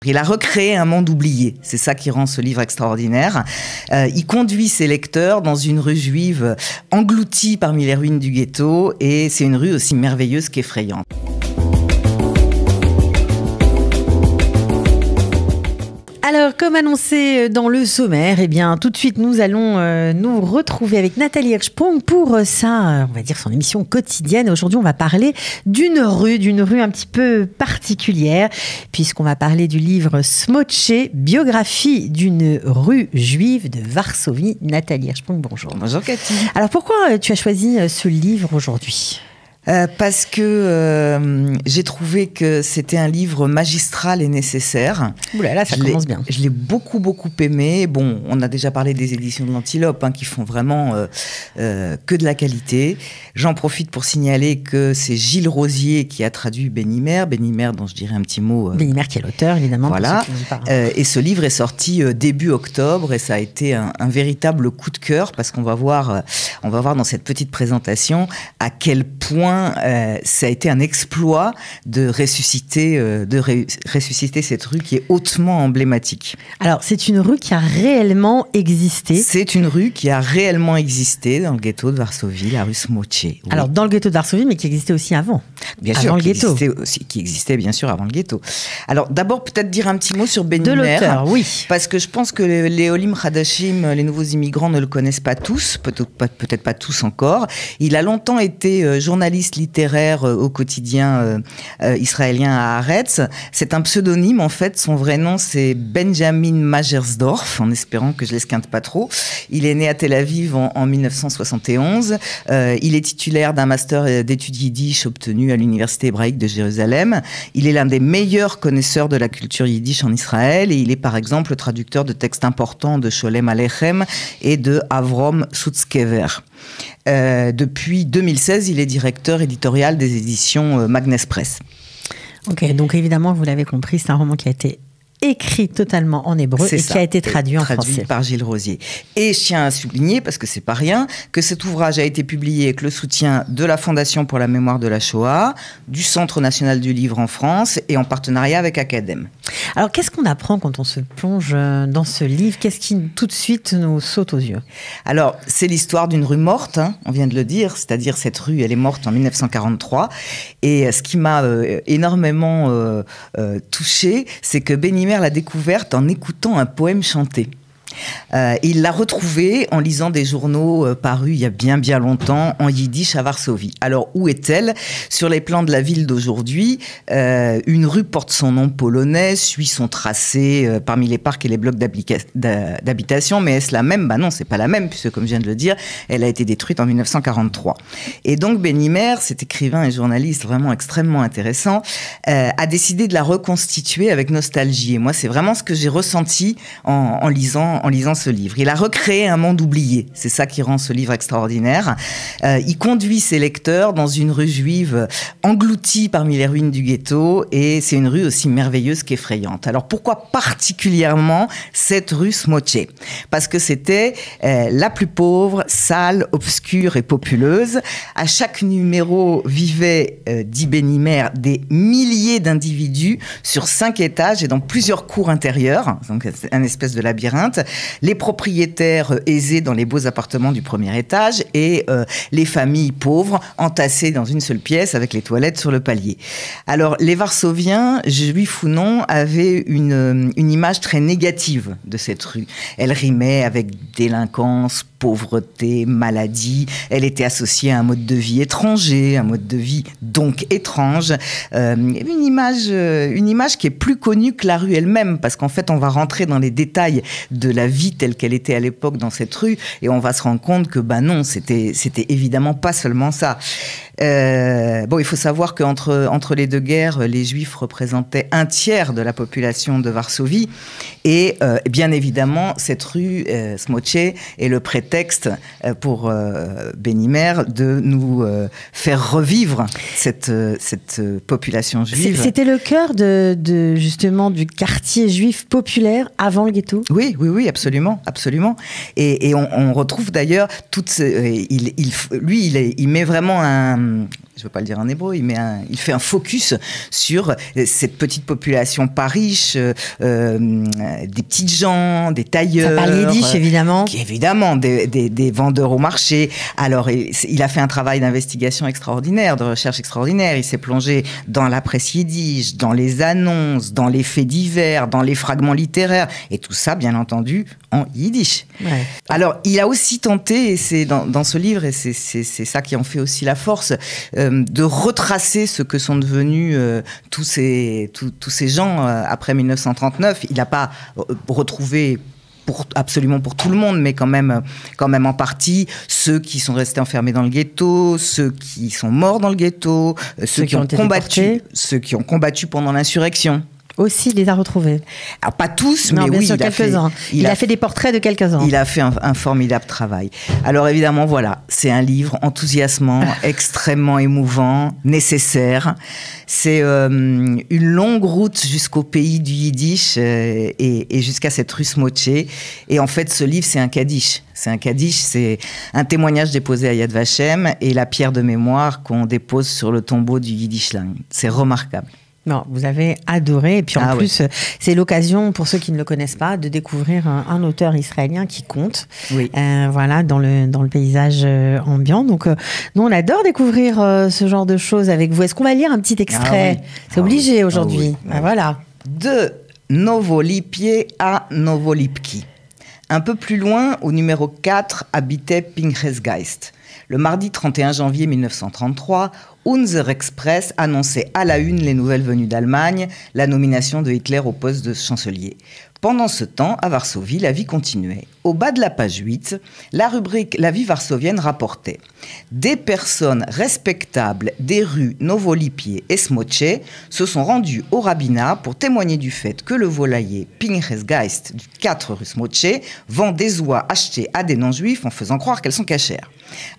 Il a recréé un monde oublié, c'est ça qui rend ce livre extraordinaire. Il conduit ses lecteurs dans une rue juive engloutie parmi les ruines du ghetto, et c'est une rue aussi merveilleuse qu'effrayante. Alors, comme annoncé dans le sommaire, eh bien, tout de suite, nous allons nous retrouver avec Nathalie Hirschsprung pour on va dire, son émission quotidienne. Aujourd'hui, on va parler d'une rue un petit peu particulière, puisqu'on va parler du livre Smocze, biographie d'une rue juive de Varsovie. Nathalie Hirschsprung, bonjour. Bonjour Cathy. Alors, pourquoi tu as choisi ce livre aujourd'hui ? Parce que j'ai trouvé que c'était un livre magistral et nécessaire. Ouh là là, ça commence bien. Je l'ai beaucoup aimé. Bon, on a déjà parlé des éditions de l'Antilope qui font vraiment que de la qualité. J'en profite pour signaler que c'est Gilles Rosier qui a traduit Bénimer dont je dirais un petit mot. Bénimer qui est l'auteur, évidemment. Voilà. Et ce livre est sorti début octobre, et ça a été un véritable coup de cœur, parce qu'on va voir dans cette petite présentation à quel point ça a été un exploit de ressusciter cette rue qui est hautement emblématique. Alors, c'est une rue qui a réellement existé. C'est une rue qui a réellement existé dans le ghetto de Varsovie, la rue Smocze. Oui. Alors, dans le ghetto de Varsovie, mais qui existait aussi avant. Bien sûr, qui existait bien sûr avant le ghetto. Alors, d'abord, peut-être dire un petit mot sur Bénimer. De l'auteur, oui. Parce que je pense que les Olim Hadashim, les nouveaux immigrants, ne le connaissent pas tous, peut-être pas tous encore. Il a longtemps été journaliste littéraire au quotidien israélien à Haaretz. C'est un pseudonyme, en fait. Son vrai nom, c'est Benjamin Majersdorf, en espérant que je l'esquinte pas trop. Il est né à Tel Aviv en 1971. Il est titulaire d'un master d'études yiddish obtenu à l'université hébraïque de Jérusalem. Il est l'un des meilleurs connaisseurs de la culture yiddish en Israël, et il est par exemple le traducteur de textes importants de Sholem Aleichem et de Avrom Sutzkever. Depuis 2016, il est directeur éditorial des éditions Magnes Press. Ok, donc évidemment, vous l'avez compris, c'est un roman qui a été écrit totalement en hébreu qui a été traduit en français. Par Gilles Rosier. Et je tiens à souligner, parce que c'est pas rien, que cet ouvrage a été publié avec le soutien de la Fondation pour la mémoire de la Shoah, du Centre national du livre en France, et en partenariat avec Academ. Alors, qu'est-ce qu'on apprend quand on se plonge dans ce livre ? Qu'est-ce qui tout de suite nous saute aux yeux ? Alors, c'est l'histoire d'une rue morte, on vient de le dire, c'est-à-dire cette rue, elle est morte en 1943. Et ce qui m'a énormément touchée, c'est que Bénimer l'a découverte en écoutant un poème chanté. Il l'a retrouvée en lisant des journaux parus il y a bien longtemps en yiddish à Varsovie. Alors, où est-elle ? Sur les plans de la ville d'aujourd'hui, une rue porte son nom polonais, suit son tracé parmi les parcs et les blocs d'habitation, mais est-ce la même ? Ben non, c'est pas la même, puisque comme je viens de le dire, elle a été détruite en 1943. Et donc Bénimer, cet écrivain et journaliste vraiment extrêmement intéressant, a décidé de la reconstituer avec nostalgie. Et moi, c'est vraiment ce que j'ai ressenti en lisant ce livre. Il a recréé un monde oublié, c'est ça qui rend ce livre extraordinaire. Il conduit ses lecteurs dans une rue juive engloutie parmi les ruines du ghetto, et c'est une rue aussi merveilleuse qu'effrayante. Alors pourquoi particulièrement cette rue Smocze ? Parce que c'était la plus pauvre, sale, obscure et populeuse. À chaque numéro vivaient, dit Bénimer, des milliers d'individus sur 5 étages et dans plusieurs cours intérieures, donc c'est un espèce de labyrinthe. Les propriétaires aisés dans les beaux appartements du premier étage, et les familles pauvres entassées dans une seule pièce avec les toilettes sur le palier. Alors, les Varsoviens, juifs ou non, avaient une image très négative de cette rue. Elle rimait avec délinquance, pauvreté, maladie. Elle était associée à un mode de vie étranger, un mode de vie donc étrange. Une image qui est plus connue que la rue elle-même, parce qu'en fait, on va rentrer dans les détails de la vie telle qu'elle était à l'époque dans cette rue, et on va se rendre compte que non, c'était évidemment pas seulement ça. Il faut savoir qu'entre les deux guerres, les Juifs représentaient 1/3 de la population de Varsovie, et bien évidemment, cette rue Smocze est le prétexte pour Bénimer de nous faire revivre cette population juive. C'était le cœur justement du quartier juif populaire avant le ghetto ? Oui, absolument. Et on retrouve d'ailleurs il met vraiment je ne veux pas le dire en hébreu, il fait un focus sur cette petite population pas riche, des petites gens, des tailleurs. Ça parle yiddish, évidemment. Évidemment, des vendeurs au marché. Alors, il a fait un travail d'investigation extraordinaire, de recherche extraordinaire. Il s'est plongé dans la presse yiddish, dans les annonces, dans les faits divers, dans les fragments littéraires, et tout ça, bien entendu, en yiddish. Ouais. Alors, il a aussi tenté, et c'est dans ce livre, et c'est ça qui en fait aussi la force, de retracer ce que sont devenus tous ces gens après 1939. Il n'a pas retrouvé absolument pour tout le monde, mais quand même en partie, ceux qui sont restés enfermés dans le ghetto, ceux qui sont morts dans le ghetto, ceux qui ont combattu pendant l'insurrection. Aussi, il les a retrouvés. Alors, pas tous, non, mais bien oui, sûr, quelques-uns. Il a fait des portraits de quelques-uns. Il a fait un formidable travail. Alors évidemment, voilà, c'est un livre enthousiasmant, extrêmement émouvant, nécessaire. C'est une longue route jusqu'au pays du Yiddish et jusqu'à cette rue Smoché. Et en fait, ce livre, c'est un kaddish. C'est un témoignage déposé à Yad Vashem et la pierre de mémoire qu'on dépose sur le tombeau du Yiddishland. C'est remarquable. Non, vous avez adoré. Et puis en plus, c'est l'occasion, pour ceux qui ne le connaissent pas, de découvrir un auteur israélien qui compte. Oui. Voilà, dans le paysage ambiant. Donc, nous, on adore découvrir ce genre de choses avec vous. Est-ce qu'on va lire un petit extrait ? C'est obligé aujourd'hui. Voilà. De Novolipie à Novolipki. Un peu plus loin, au numéro 4, habitait Pinchas Geist. Le mardi 31 janvier 1933, Unser Express annonçait à la une les nouvelles venues d'Allemagne, la nomination de Hitler au poste de chancelier. Pendant ce temps, à Varsovie, la vie continuait. Au bas de la page 8, la rubrique « La vie varsovienne » rapportait « Des personnes respectables des rues Novolipie et Smoché se sont rendues au rabbinat pour témoigner du fait que le volailler Pinchas Geist du 4 rue Smoché vend des oies achetées à des non-juifs en faisant croire qu'elles sont cachères.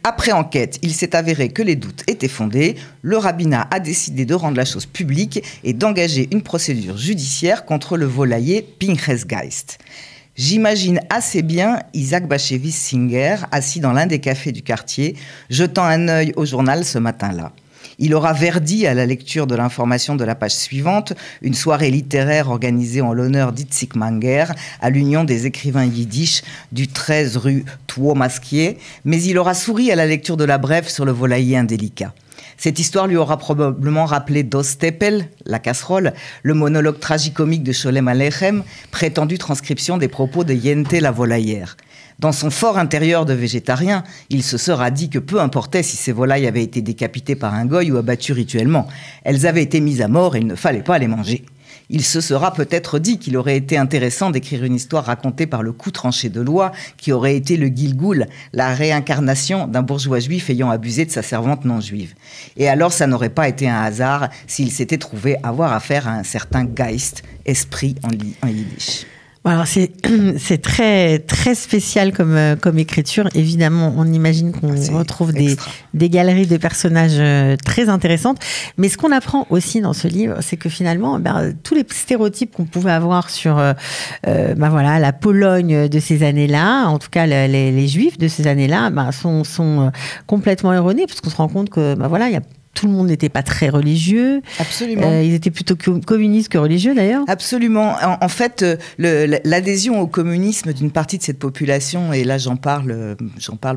Après enquête, il s'est avéré que les doutes étaient fondés. Le rabbinat a décidé de rendre la chose publique et d'engager une procédure judiciaire contre le volailler Pinchas Geist. » J'imagine assez bien Isaac Bashevis Singer, assis dans l'un des cafés du quartier, jetant un œil au journal ce matin-là. Il aura verdi à la lecture de l'information de la page suivante, une soirée littéraire organisée en l'honneur d'Itzik Manger à l'Union des écrivains yiddish du 13 rue Tuomaskier, mais il aura souri à la lecture de la brève sur le volailler indélicat. Cette histoire lui aura probablement rappelé Dos Teppel, la casserole, le monologue tragicomique de Sholem Aleichem, prétendue transcription des propos de Yente la volaillère. Dans son fort intérieur de végétarien, il se sera dit que peu importait si ces volailles avaient été décapitées par un goy ou abattues rituellement. Elles avaient été mises à mort et il ne fallait pas les manger. Il se sera peut-être dit qu'il aurait été intéressant d'écrire une histoire racontée par le coup tranché de loi qui aurait été le Gilgoul, la réincarnation d'un bourgeois juif ayant abusé de sa servante non juive. Et alors ça n'aurait pas été un hasard s'il s'était trouvé avoir affaire à un certain Geist, esprit en yiddish. Alors c'est très très spécial comme écriture. Évidemment, on imagine qu'on retrouve des galeries de personnages très intéressantes. Mais ce qu'on apprend aussi dans ce livre, c'est que finalement, tous les stéréotypes qu'on pouvait avoir sur la Pologne de ces années-là, en tout cas les Juifs de ces années-là, sont complètement erronés, parce qu'on se rend compte que il y a tout le monde n'était pas très religieux. Absolument. Ils étaient plutôt communistes que religieux, d'ailleurs. Absolument. En fait, l'adhésion au communisme d'une partie de cette population, et là j'en parle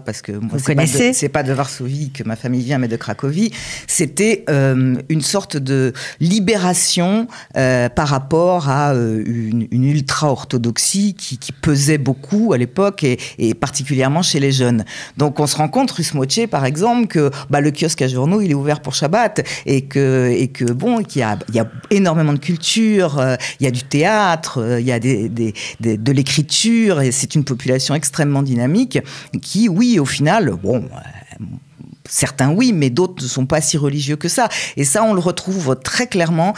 parce que moi, c'est pas de Varsovie que ma famille vient, mais de Cracovie, c'était une sorte de libération par rapport à une ultra-orthodoxie qui pesait beaucoup à l'époque, et particulièrement chez les jeunes. Donc on se rend compte, rue Smoché, par exemple, que le kiosque à journaux, il est ouvert pour Shabbat, et qu'il y a énormément de culture, il y a du théâtre, il y a de l'écriture, et c'est une population extrêmement dynamique qui, oui, au final, certains oui, mais d'autres ne sont pas si religieux que ça. Et ça, on le retrouve très clairement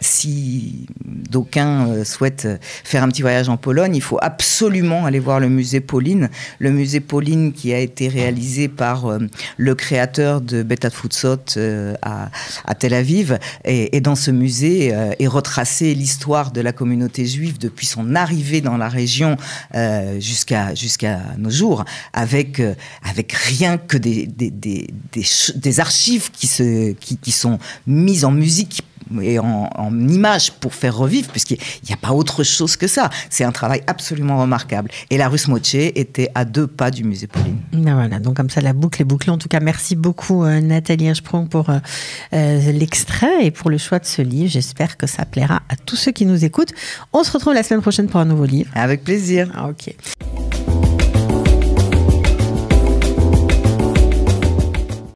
si d'aucuns souhaitent faire un petit voyage en Pologne. Il faut absolument aller voir le musée Pauline. Le musée Pauline qui a été réalisé par le créateur de Bet Hatfutsot à Tel Aviv. Et dans ce musée est retracée l'histoire de la communauté juive depuis son arrivée dans la région jusqu'à nos jours, avec rien que des des archives qui sont mises en musique et en images pour faire revivre, puisqu'il n'y a pas autre chose que ça. C'est un travail absolument remarquable. Et la rue Smotche était à 2 pas du musée Pauline. Ben voilà, donc comme ça la boucle est bouclée. En tout cas, merci beaucoup Nathalie Hirschsprung pour l'extrait et pour le choix de ce livre. J'espère que ça plaira à tous ceux qui nous écoutent. On se retrouve la semaine prochaine pour un nouveau livre. Avec plaisir. Ok.